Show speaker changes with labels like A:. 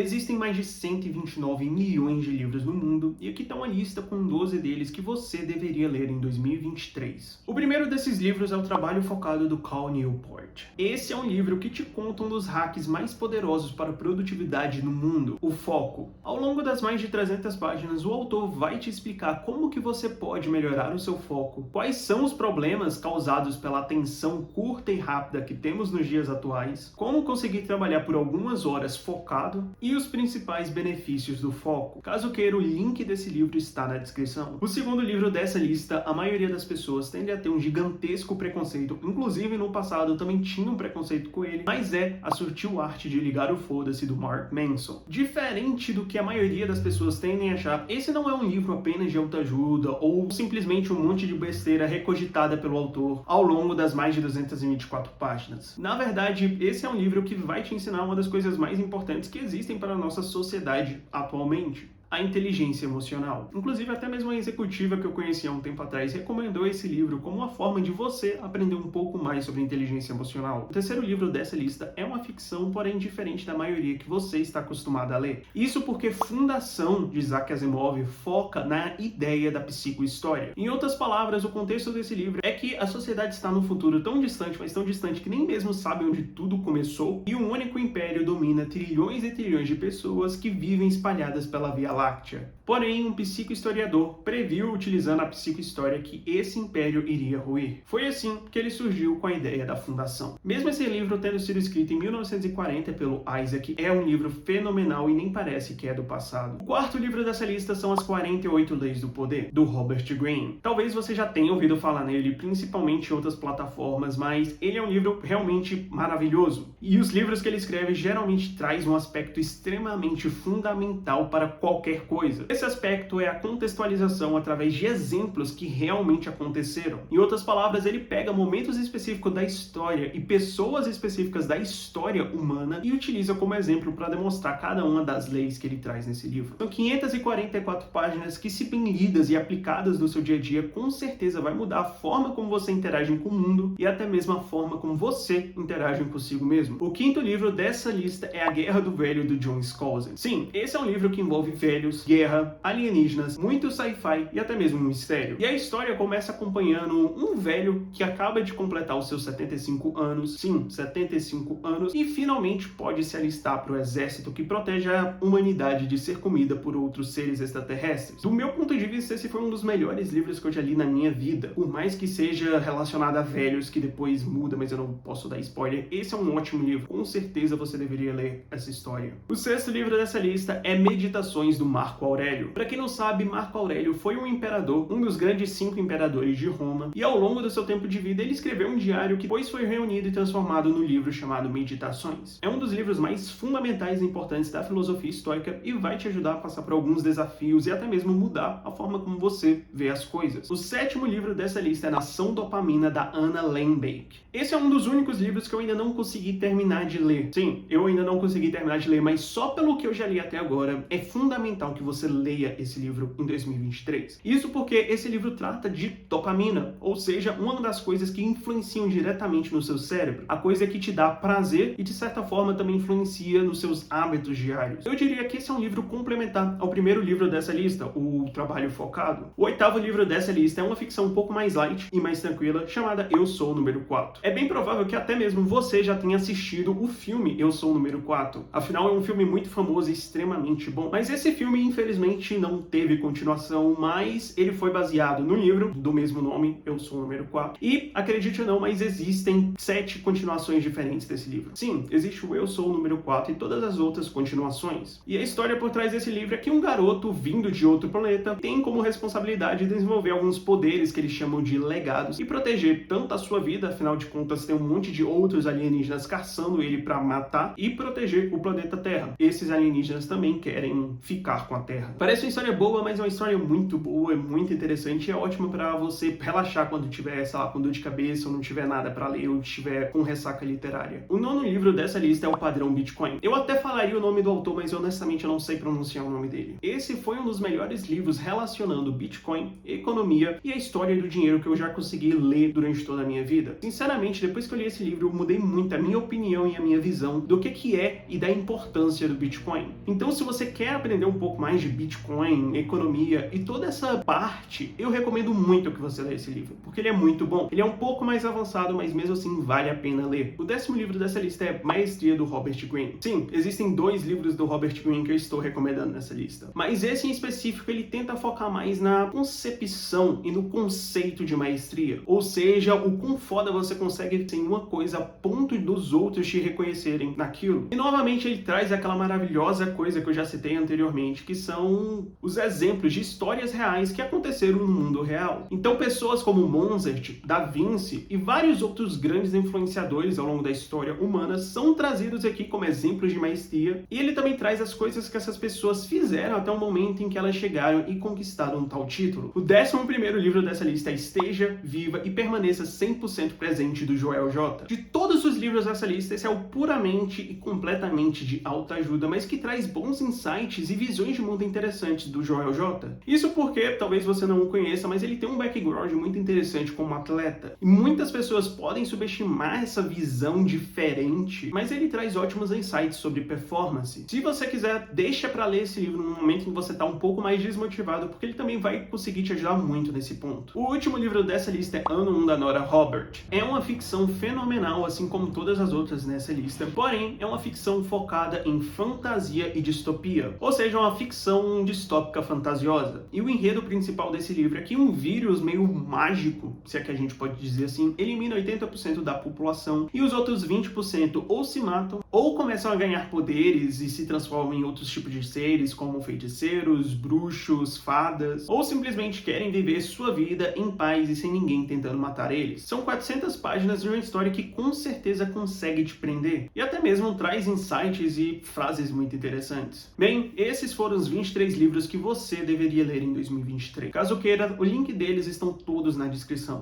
A: Existem mais de 129 milhões de livros no mundo e aqui está uma lista com 12 deles que você deveria ler em 2023. O primeiro desses livros é o Trabalho Focado do Cal Newport. Esse é um livro que te conta um dos hacks mais poderosos para a produtividade no mundo, o foco. Ao longo das mais de 300 páginas, o autor vai te explicar como que você pode melhorar o seu foco, quais são os problemas causados pela atenção curta e rápida que temos nos dias atuais, como conseguir trabalhar por algumas horas focado e os principais benefícios do foco. Caso queira, o link desse livro está na descrição. O segundo livro dessa lista, a maioria das pessoas tende a ter um gigantesco preconceito, inclusive no passado eu também tinha um preconceito com ele, mas é A Sutil Arte de Ligar o Foda-se, do Mark Manson. Diferente do que a maioria das pessoas tendem a achar, esse não é um livro apenas de autoajuda ou simplesmente um monte de besteira recogitada pelo autor ao longo das mais de 224 páginas. Na verdade, esse é um livro que vai te ensinar uma das coisas mais importantes que existem para a nossa sociedade atualmente: a inteligência emocional. Inclusive, até mesmo a executiva que eu conheci há um tempo atrás recomendou esse livro como uma forma de você aprender um pouco mais sobre inteligência emocional. O terceiro livro dessa lista é uma ficção, porém diferente da maioria que você está acostumado a ler. Isso porque Fundação, de Isaac Asimov, foca na ideia da psicohistória. Em outras palavras, o contexto desse livro é que a sociedade está num futuro tão distante, mas tão distante que nem mesmo sabe onde tudo começou, e um único império domina trilhões e trilhões de pessoas que vivem espalhadas pela Via Láctea. Porém, um psicohistoriador previu, utilizando a psicohistória, que esse império iria ruir. Foi assim que ele surgiu com a ideia da fundação. Mesmo esse livro tendo sido escrito em 1940 pelo Isaac, é um livro fenomenal e nem parece que é do passado. O quarto livro dessa lista são As 48 Leis do Poder, do Robert Greene. Talvez você já tenha ouvido falar nele, principalmente em outras plataformas, mas ele é um livro realmente maravilhoso. E os livros que ele escreve geralmente traz um aspecto extremamente fundamental para qualquer coisa. Esse aspecto é a contextualização através de exemplos que realmente aconteceram. Em outras palavras, ele pega momentos específicos da história e pessoas específicas da história humana e utiliza como exemplo para demonstrar cada uma das leis que ele traz nesse livro. São 544 páginas que, se bem lidas e aplicadas no seu dia a dia, com certeza vai mudar a forma como você interage com o mundo e até mesmo a forma como você interage consigo mesmo. O quinto livro dessa lista é A Guerra do Velho, do John Scalzi. Sim, esse é um livro que envolve velhos, guerra, alienígenas, muito sci-fi e até mesmo um mistério. E a história começa acompanhando um velho que acaba de completar os seus 75 anos, sim, 75 anos, e finalmente pode se alistar para o exército que protege a humanidade de ser comida por outros seres extraterrestres. Do meu ponto de vista, esse foi um dos melhores livros que eu já li na minha vida. Por mais que seja relacionado a velhos, que depois muda, mas eu não posso dar spoiler, esse é um ótimo livro. Com certeza você deveria ler essa história. O sexto livro dessa lista é Meditações, do Marco Aurélio. Para quem não sabe, Marco Aurélio foi um imperador, um dos grandes 5 imperadores de Roma, e ao longo do seu tempo de vida ele escreveu um diário que depois foi reunido e transformado no livro chamado Meditações. É um dos livros mais fundamentais e importantes da filosofia estoica e vai te ajudar a passar por alguns desafios e até mesmo mudar a forma como você vê as coisas. O sétimo livro dessa lista é Nação Dopamina, da Anna Lembke. Esse é um dos únicos livros que eu ainda não consegui terminar de ler. Sim, eu ainda não consegui terminar de ler, mas só pelo que eu já li até agora, é fundamental que você leia esse livro em 2023. Isso porque esse livro trata de dopamina, ou seja, uma das coisas que influenciam diretamente no seu cérebro, a coisa que te dá prazer e de certa forma também influencia nos seus hábitos diários. Eu diria que esse é um livro complementar ao primeiro livro dessa lista, o Trabalho Focado. O oitavo livro dessa lista é uma ficção um pouco mais light e mais tranquila, chamada Eu Sou o Número 4. É bem provável que até mesmo você já tenha assistido o filme Eu Sou o Número 4. Afinal, é um filme muito famoso e extremamente bom. Mas esse filme, infelizmente, não teve continuação, mas ele foi baseado no livro do mesmo nome, Eu Sou o Número 4. E, acredite ou não, mas existem 7 continuações diferentes desse livro. Sim, existe o Eu Sou o Número 4 e todas as outras continuações. E a história por trás desse livro é que um garoto vindo de outro planeta tem como responsabilidade desenvolver alguns poderes que eles chamam de legados e proteger tanto a sua vida, afinal de contas tem um monte de outros alienígenas caçando ele para matar, e proteger o planeta Terra. Esses alienígenas também querem ficar brincar com a Terra. Parece uma história boa, mas é uma história muito boa, é muito interessante e é ótimo para você relaxar quando tiver, sei lá, com dor de cabeça ou não tiver nada para ler ou tiver com ressaca literária. O nono livro dessa lista é O Padrão Bitcoin. Eu até falaria o nome do autor, mas honestamente eu não sei pronunciar o nome dele. Esse foi um dos melhores livros relacionando Bitcoin, economia e a história do dinheiro que eu já consegui ler durante toda a minha vida. Sinceramente, depois que eu li esse livro, eu mudei muito a minha opinião e a minha visão do que é e da importância do Bitcoin. Então, se você quer aprender um pouco mais de Bitcoin, economia e toda essa parte, eu recomendo muito que você leia esse livro, porque ele é muito bom. Ele é um pouco mais avançado, mas mesmo assim vale a pena ler. O 10º livro dessa lista é Maestria, do Robert Greene. Sim, existem 2 livros do Robert Greene que eu estou recomendando nessa lista, mas esse em específico ele tenta focar mais na concepção e no conceito de maestria, ou seja, o quão foda você consegue ser em uma coisa a ponto dos outros te reconhecerem naquilo. E novamente ele traz aquela maravilhosa coisa que eu já citei anteriormente, que são os exemplos de histórias reais que aconteceram no mundo real. Então pessoas como Mozart, Da Vinci e vários outros grandes influenciadores ao longo da história humana são trazidos aqui como exemplos de maestria, e ele também traz as coisas que essas pessoas fizeram até o momento em que elas chegaram e conquistaram um tal título. O 11º livro dessa lista é Esteja, Viva e Permaneça 100% Presente, do Joel J. De todos os livros dessa lista, esse é o puramente e completamente de autoajuda, mas que traz bons insights e visões de mundo interessantes do Joel J. Isso porque, talvez você não o conheça, mas ele tem um background muito interessante como atleta. E muitas pessoas podem subestimar essa visão diferente, mas ele traz ótimos insights sobre performance. Se você quiser, deixa pra ler esse livro no momento em que você tá um pouco mais desmotivado, porque ele também vai conseguir te ajudar muito nesse ponto. O último livro dessa lista é Ano 1, da Nora Robert. É uma ficção fenomenal, assim como todas as outras nessa lista, porém é uma ficção focada em fantasia e distopia, ou seja, uma ficção distópica fantasiosa. E o enredo principal desse livro é que um vírus meio mágico, se é que a gente pode dizer assim, elimina 80% da população e os outros 20% ou se matam ou começam a ganhar poderes e se transformam em outros tipos de seres, como feiticeiros, bruxos, fadas, ou simplesmente querem viver sua vida em paz e sem ninguém tentando matar eles. São 400 páginas de uma história que com certeza consegue te prender e até mesmo traz insights e frases muito interessantes. Bem, esses foram os 23 livros que você deveria ler em 2023. Caso queira, o link deles estão todos na descrição.